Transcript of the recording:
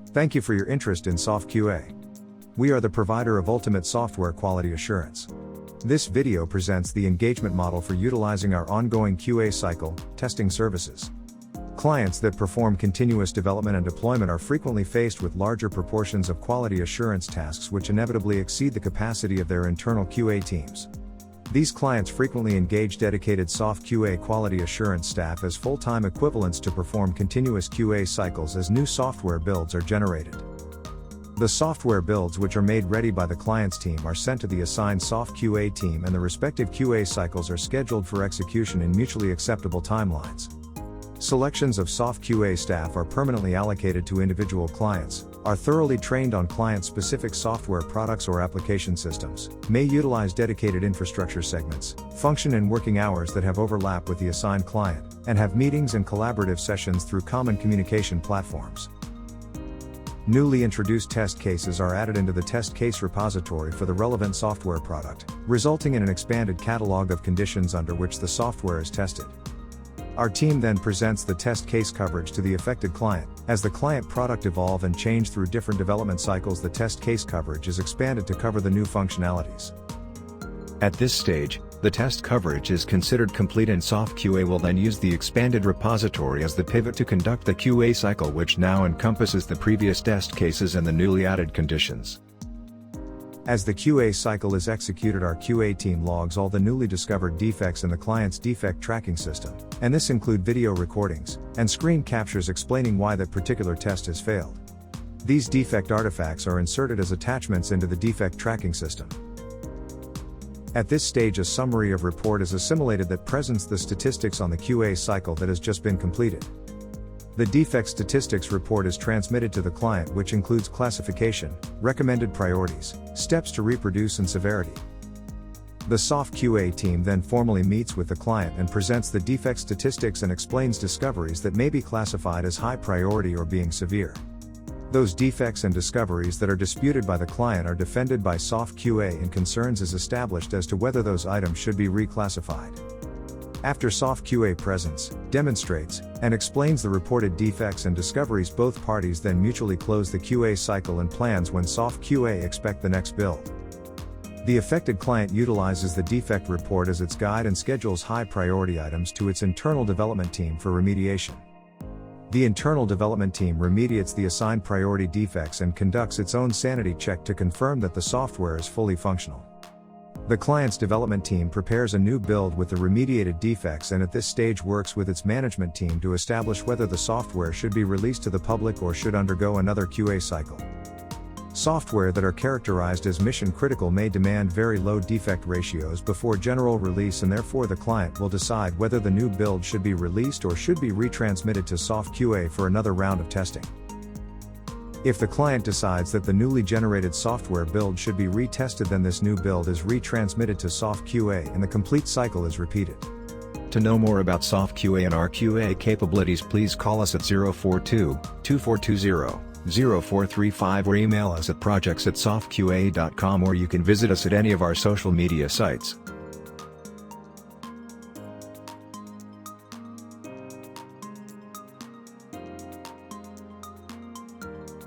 Thank you for your interest in sofQA. We are the provider of ultimate software quality assurance. This video presents the engagement model for utilizing our ongoing QA cycle testing services. Clients that perform continuous development and deployment are frequently faced with larger proportions of quality assurance tasks which inevitably exceed the capacity of their internal QA teams. These clients frequently engage dedicated sofQA quality assurance staff as full-time equivalents to perform continuous QA cycles as new software builds are generated. The software builds which are made ready by the client's team are sent to the assigned sofQA team, and the respective QA cycles are scheduled for execution in mutually acceptable timelines. Selections of sofQA staff are permanently allocated to individual clients, are thoroughly trained on client-specific software products or application systems, may utilize dedicated infrastructure segments, function in working hours that have overlap with the assigned client, and have meetings and collaborative sessions through common communication platforms. Newly introduced test cases are added into the test case repository for the relevant software product, resulting in an expanded catalog of conditions under which the software is tested. Our team then presents the test case coverage to the affected client. As the client product evolve and change through different development cycles, the test case coverage is expanded to cover the new functionalities. At this stage, the test coverage is considered complete, and sofQA will then use the expanded repository as the pivot to conduct the QA cycle, which now encompasses the previous test cases and the newly added conditions. As the QA cycle is executed, our QA team logs all the newly discovered defects in the client's defect tracking system, and this include video recordings and screen captures explaining why that particular test has failed. These defect artifacts are inserted as attachments into the defect tracking system. At this stage, a summary of report is assimilated that presents the statistics on the QA cycle that has just been completed. The defect statistics report is transmitted to the client, which includes classification, recommended priorities, steps to reproduce, and severity. The sofQA team then formally meets with the client and presents the defect statistics and explains discoveries that may be classified as high priority or being severe. Those defects and discoveries that are disputed by the client are defended by sofQA, and concerns is established as to whether those items should be reclassified. After sofQA presents, demonstrates, and explains the reported defects and discoveries, both parties then mutually close the QA cycle and plans when sofQA expect the next build. The affected client utilizes the defect report as its guide and schedules high priority items to its internal development team for remediation. The internal development team remediates the assigned priority defects and conducts its own sanity check to confirm that the software is fully functional. The client's development team prepares a new build with the remediated defects, and at this stage works with its management team to establish whether the software should be released to the public or should undergo another QA cycle. Software that are characterized as mission critical may demand very low defect ratios before general release, and therefore the client will decide whether the new build should be released or should be retransmitted to sofQA for another round of testing. If the client decides that the newly generated software build should be retested, then this new build is retransmitted to sofQA and the complete cycle is repeated. To know more about sofQA and our QA capabilities, please call us at 042-2420-0435 or email us at projects@sofqa.com, or you can visit us at any of our social media sites.